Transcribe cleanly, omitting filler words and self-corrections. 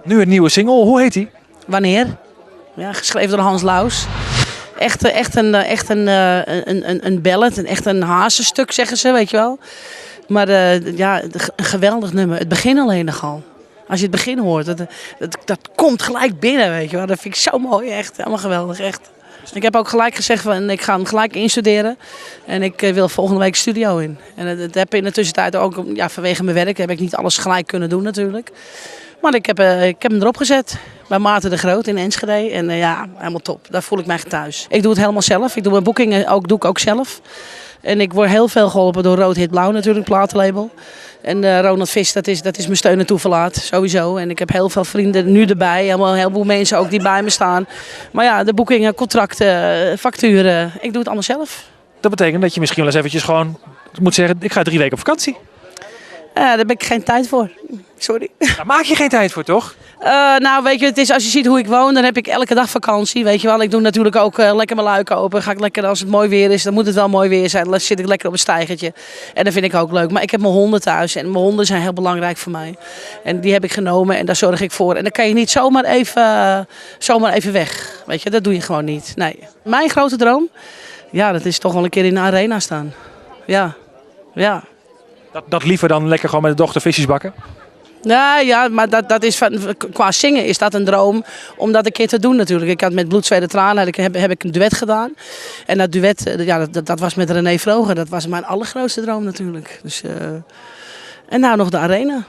Nu een nieuwe single, hoe heet die? Wanneer? Ja, geschreven door Hans Laus. Echt een ballad, echt een hazenstuk zeggen ze, weet je wel. Maar ja, een geweldig nummer. Het begin alleen nogal. Als je het begin hoort, dat komt gelijk binnen, weet je wel. Dat vind ik zo mooi, echt. Helemaal geweldig, echt. Ik heb ook gelijk gezegd, van, ik ga hem gelijk instuderen. En ik wil volgende week studio in. En dat heb in de tussentijd ook, ja, vanwege mijn werk heb ik niet alles gelijk kunnen doen natuurlijk. Maar ik heb hem erop gezet. Bij Maarten de Groot in Enschede. En ja, helemaal top. Daar voel ik mij gethuis. Ik doe het helemaal zelf. Ik doe mijn boekingen doe ik ook zelf. En ik word heel veel geholpen door Rood Hit Blauw natuurlijk, platenlabel. En Ronald Vis, dat is mijn steun en toeverlaat, sowieso. En ik heb heel veel vrienden nu erbij. Helemaal heel veel mensen ook die bij me staan. Maar ja, de boekingen, contracten, facturen. Ik doe het allemaal zelf. Dat betekent dat je misschien wel eens eventjes gewoon moet zeggen, ik ga 3 weken op vakantie. Daar heb ik geen tijd voor. Sorry. Daar maak je geen tijd voor, toch? Nou, weet je, het is, als je ziet hoe ik woon, dan heb ik elke dag vakantie. Weet je wel, ik doe natuurlijk ook lekker mijn luiken open. Ga ik lekker, als het mooi weer is, dan moet het wel mooi weer zijn. Dan zit ik lekker op een steigertje. En dat vind ik ook leuk. Maar ik heb mijn honden thuis en mijn honden zijn heel belangrijk voor mij. En die heb ik genomen en daar zorg ik voor. En dan kan je niet zomaar even weg. Weet je, dat doe je gewoon niet. Nee. Mijn grote droom, ja, dat is toch wel een keer in de arena staan. Ja, ja. Dat liever dan lekker gewoon met de dochter visjes bakken? Nou ja, maar dat is qua zingen is dat een droom om dat een keer te doen natuurlijk. Ik had met Bloed, Zweet en Tranen heb ik een duet gedaan. En dat duet, ja, dat was met René Vroger. Dat was mijn allergrootste droom natuurlijk. Dus, en nou nog de arena.